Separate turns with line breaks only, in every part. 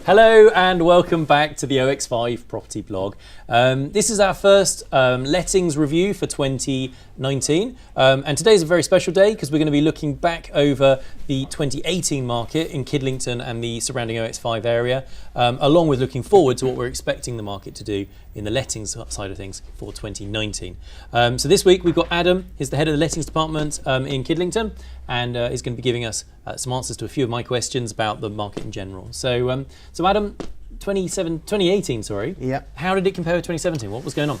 Hello and welcome back to the OX5 property blog. This is our first lettings review for 2019 and today's a very special day because we're going to be looking back over the 2018 market in Kidlington and the surrounding OX5 area, along with looking forward to what we're expecting the market to do in the lettings side of things for 2019. So this week we've got Adam, he's the head of the lettings department in Kidlington, and he's going to be giving us some answers to a few of my questions about the market in general. So Adam, 2018, sorry.
Yeah.
How did it compare with 2017? What was going on?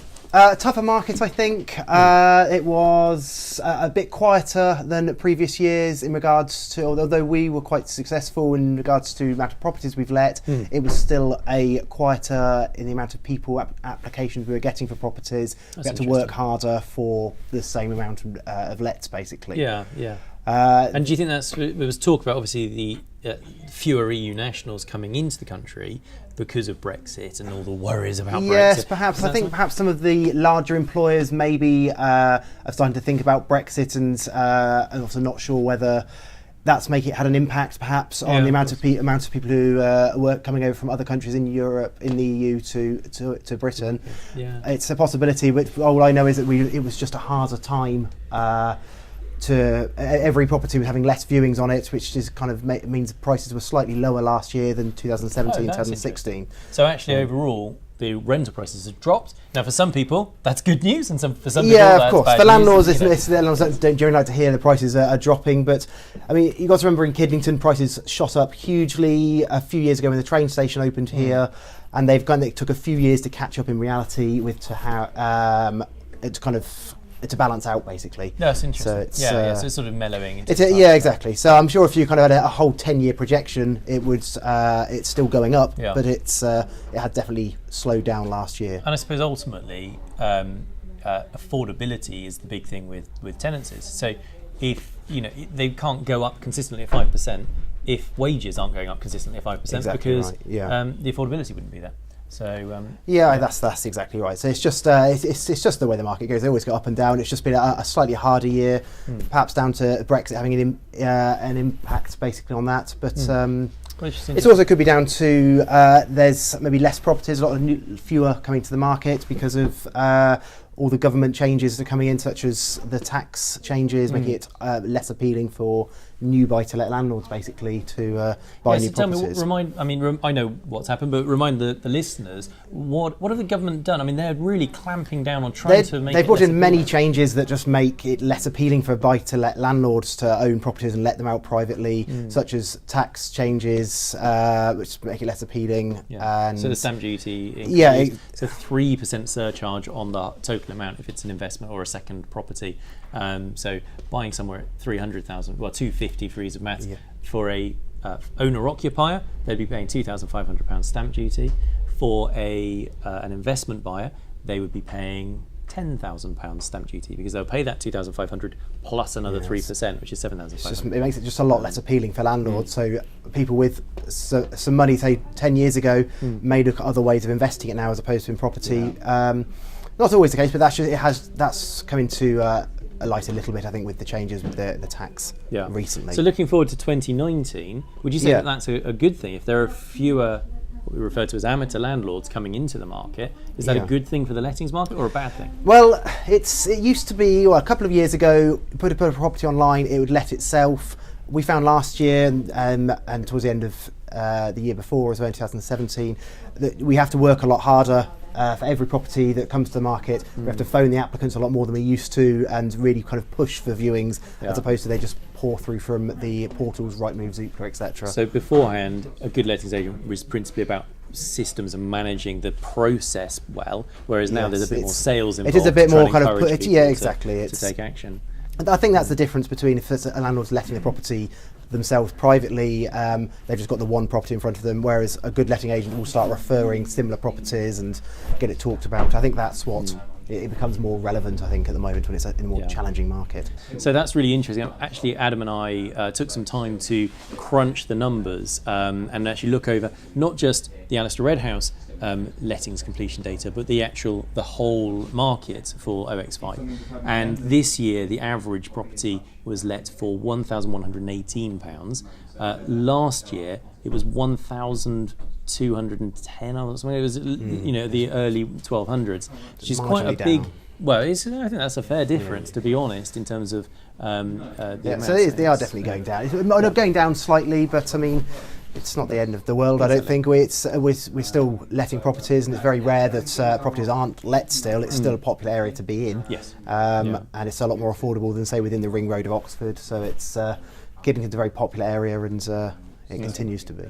Tougher market, I think. It was a bit quieter than previous years in regards to, although we were quite successful in regards to the amount of properties we've let, it was still a quieter in the amount of people, applications we were getting for properties. We had to work harder for the same amount of lets, basically.
Yeah. And do you think there was talk about obviously the fewer EU nationals coming into the country because of Brexit and all the worries about Brexit?
Yes, perhaps. I think perhaps some of the larger employers maybe are starting to think about Brexit and also not sure whether that's had an impact perhaps on the amount of people who were coming over from other countries in Europe, in the EU to Britain.
Yeah.
It's a possibility, but all I know is that it was just a harder time. Every property was having less viewings on it, which is kind of means prices were slightly lower last year than 2017, 2016.
So actually, overall, the rental prices have dropped. Now, for some people, that's good news, and for some people,
of course.
Bad
For landlords,
news,
the landlords don't generally like to hear the prices are dropping. But I mean, you've got to remember in Kidlington, prices shot up hugely a few years ago when the train station opened here, and it took a few years to catch up in reality with to balance out, basically.
No, it's interesting. So it's sort of mellowing.
Exactly. So I'm sure if you kind of had a whole 10-year projection, it's still going up, but it had definitely slowed down last year.
And I suppose ultimately, affordability is the big thing with tenancies. So if they can't go up consistently at 5% if wages aren't going up consistently at 5%, because the affordability wouldn't be there. So
that's exactly right. So it's just the way the market goes. They always go up and down. It's just been a slightly harder year, perhaps down to Brexit having an impact basically on that. But it also could be down to there's maybe less properties, a lot fewer coming to the market because of all the government changes that are coming in, such as the tax changes, making it less appealing for new buy-to-let landlords, basically, to buy new properties.
Tell me, I know what's happened, but remind the listeners, what have the government done? I mean, they're really clamping down on trying to make it less appealing. They've
brought in many changes that just make it less appealing for buy-to-let landlords to own properties and let them out privately, such as tax changes, which make it less appealing.
Yeah. And so the stamp duty increase, it's a 3% surcharge on the total amount if it's an investment or a second property. So buying somewhere at 300,000, well, 250 for ease of maths, for a owner-occupier, they'd be paying £2,500 stamp duty. For an investment buyer, they would be paying £10,000 stamp duty because they'll pay that 2,500 plus another 3%, which is 7,500.
It makes it just a lot less appealing for landlords. So people with some money, say 10 years ago, may look at other ways of investing it now as opposed to in property. Not always the case, but that's coming to light a little bit, I think, with the changes with the tax recently.
So looking forward to 2019, would you say that that's a good thing? If there are fewer, what we refer to as amateur landlords coming into the market, is that a good thing for the lettings market or a bad thing?
Well, it used to be, a couple of years ago, put a property online, it would let itself. We found last year and towards the end of the year before, as well in 2017, that we have to work a lot harder for every property that comes to the market. We have to phone the applicants a lot more than we used to and really kind of push for viewings as opposed to they just pour through from the portals, Rightmove, Zoopla, etc.
So beforehand, a good lettings agent was principally about systems and managing the process well, whereas now there's a bit more sales involved.
It is a bit more kind of
to take action.
I think that's the difference between if a landlord's letting the property themselves privately, they've just got the one property in front of them, whereas a good letting agent will start referring similar properties and get it talked about. I think that's what it becomes more relevant, I think, at the moment when it's in a more challenging market.
So that's really interesting. Actually, Adam and I took some time to crunch the numbers and actually look over not just the Alistair Redhouse lettings completion data, but the whole market for OX5. And this year, the average property was let for £1,118. Last year, it was £1,000 210 or something. It was the early 1200s, which is quite a
Marginally
big.
down.
Well, I think that's a fair difference, to be honest, in terms of the
So they are definitely going down. It's going down slightly, but I mean, it's not the end of the world. I don't think we're still letting properties, and it's very rare that properties aren't let still. It's still a popular area to be in.
Yes.
And it's a lot more affordable than, say, within the ring road of Oxford. So it's Kidlington's a very popular area, and it continues to be.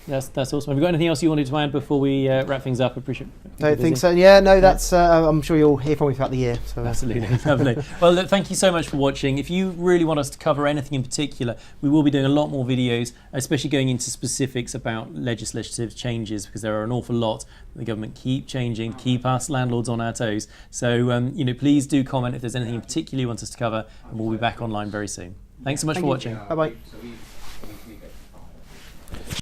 That's awesome. Have you got anything else you wanted to add before we wrap things up? Appreciate.
Don't think so. Yeah, no, that's. I'm sure you'll hear from me throughout the year. So.
Absolutely, lovely. Well, look, thank you so much for watching. If you really want us to cover anything in particular, we will be doing a lot more videos, especially going into specifics about legislative changes, because there are an awful lot. The government keep changing, keep us landlords on our toes. So, please do comment if there's anything in particular you want us to cover, and we'll be back online very soon. Thanks so much for watching.
Bye bye.